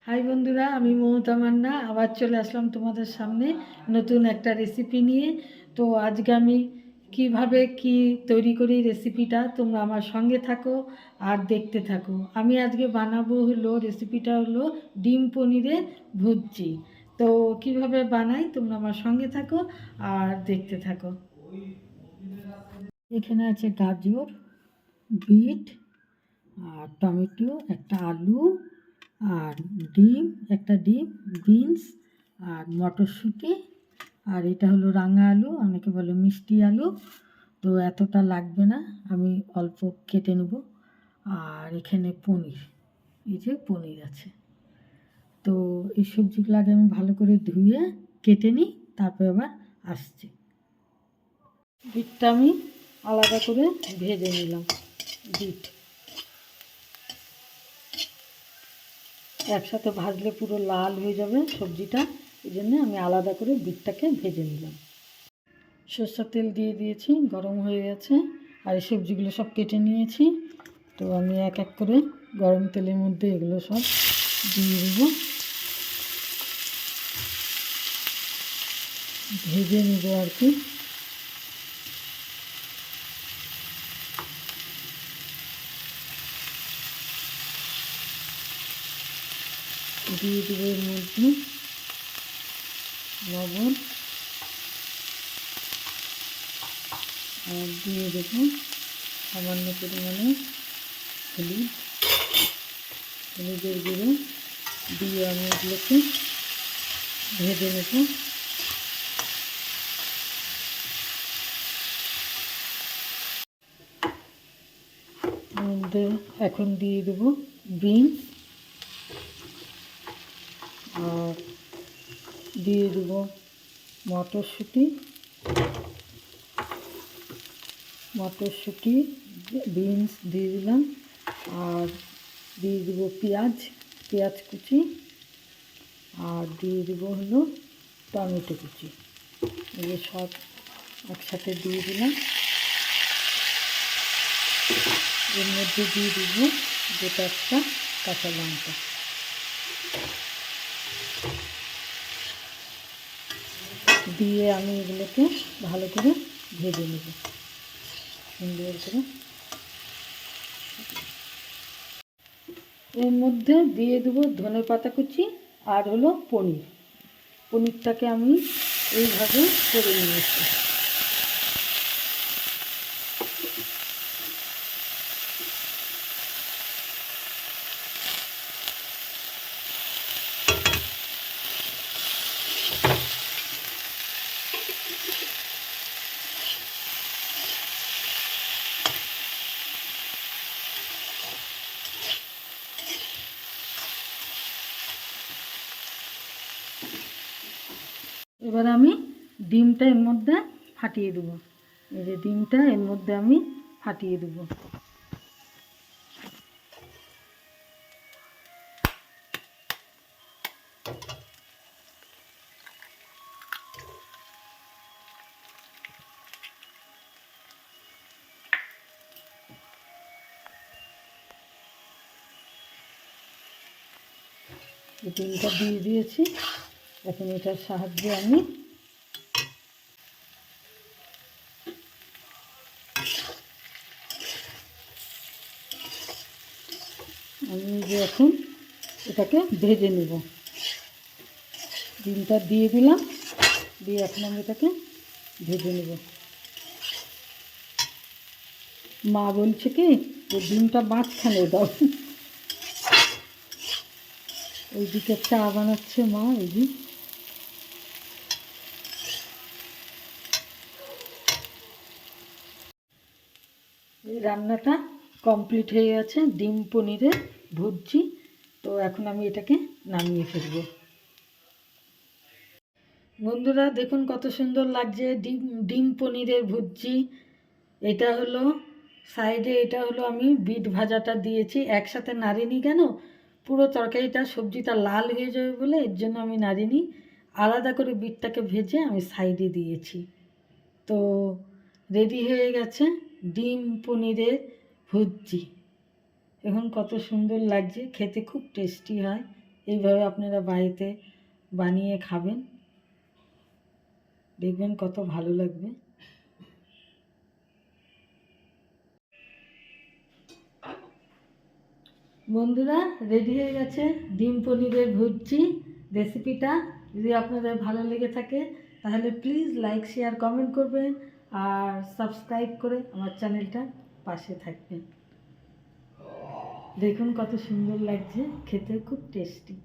High বন্ধুরা, আমি মমতা মান্না আবার চলে আসলাম তোমাদের সামনে নতুন একটা রেসিপি নিয়ে। তো আজকে আমি কিভাবে কি তৈরি করি রেসিপিটা তোমরা আমার সঙ্গে থাকো আর দেখতে থাকো। আমি আজকে বানাবো রেসিপিটা হলো ডিম পনিরের ভুজি। তো কিভাবে বানাই তোমরা আমার সঙ্গে থাকো আর দেখতে থাকো। এখানে আছে গাজর, বিট আর টমেটো, একটা আলু আর একটা ডিম, বিনস আর মটরশুঁটি, আর এটা হলো রাঙা আলু, অনেকে বলে মিষ্টি আলু। তো এতটা লাগবে না, আমি অল্প কেটে নেব। আর এখানে পনির, এই যে পনির আছে। তো এই সবজিগুলো আগে আমি ভালো করে ধুয়ে কেটে নিই, তারপর আবার আসছি। বিটটা আমি আলাদা করে ভেজে নিলাম। বিট একসাথে ভাজলে পুরো লাল হয়ে যাবে সবজিটা, এই জন্য আমি আলাদা করে বিটটাকে ভেজে নিলাম। সরষের তেল দিয়ে দিয়েছি, গরম হয়ে গেছে। আর এই সবজিগুলো সব কেটে নিয়েছি। তো আমি এক এক করে গরম তেলের মধ্যে এগুলো সব দিয়ে দেবো, ভেজে নেব আর কি। দিয়ে দেবো এর মধ্যে লবণ, আর দিয়ে দেবো সামান্য পরিমাণে হলুদের গুঁড়ো দিয়ে আমি এগুলোকে ভেজে নেব। মধ্যে এখন দিয়ে দেবো বিন, আর দিয়ে দেবো মটরশুঁটি, বিনস দিয়ে দিলাম। আর দিয়ে দেবো পেঁয়াজ কুচি, আর দিয়ে দেবো টমেটো কুচি। এগুলো সব একসাথে দিয়ে দিলাম। এর মধ্যে দিয়ে দেবো গোটা একটা কাঁচা লঙ্কা। দিয়ে আমি এগুলোকে ভালো করে ভেজে নেব সুন্দর করে। এর মধ্যে দিয়ে দেবো ধনেপাতা কুচি আর পনিরটাকে আমি এইভাবে করে নিয়েছি। এবার আমি ডিমটা এর মধ্যে ফাটিয়ে দেবো। এই যে ডিমটা এর মধ্যে আমি ফাটিয়ে দেবো। ডিমটা দিয়ে দিয়েছি। এখন এটার সাহায্যে আমি এখন এটাকে ভেজে নেব। ডিমটা দিয়ে দিলাম, দিয়ে এখন আমি এটাকে ভেজে নেব। মা বলছে কি যে ডিমটা মাঝখানে দাও। ওইদিকে চা বানাচ্ছে মা। এই রান্নাটা কমপ্লিট হয়ে গেছে, ডিম পনিরের ভুজি। তো এখন আমি এটাকে নামিয়ে ফেলবো। বন্ধুরা দেখুন কত সুন্দর লাগছে ডিম পনিরের ভুজি। এটা হলো সাইডে, এটা হলো আমি বিট ভাজাটা দিয়েছি, একসাথে নাড়িনি কেন, পুরো তরকারিটা সবজিটা লাল হয়ে যাবে বলে এর জন্য আমি নাড়িনি। আলাদা করে বিটটাকে ভেজে আমি সাইডে দিয়েছি। তো রেডি হয়ে গেছে ডিম পনিরের ভুজি। এখন কত সুন্দর লাগছে, খেতে খুব টেস্টি হয় এইভাবে আপনারা বাড়িতে বানিয়ে খাবেন, দেখবেন কত ভালো লাগবে। বন্ধুরা, রেডি হয়ে গেছে ডিম পনিরের ভুর্জি রেসিপিটা। যদি আপনাদের ভালো লেগে থাকে তাহলে প্লিজ লাইক, শেয়ার, কমেন্ট করবেন আর সাবস্ক্রাইব করে আমার চ্যানেলটা পাশে থাকবেন। দেখুন কত সুন্দর লাগছে, খেতে খুব টেস্টি।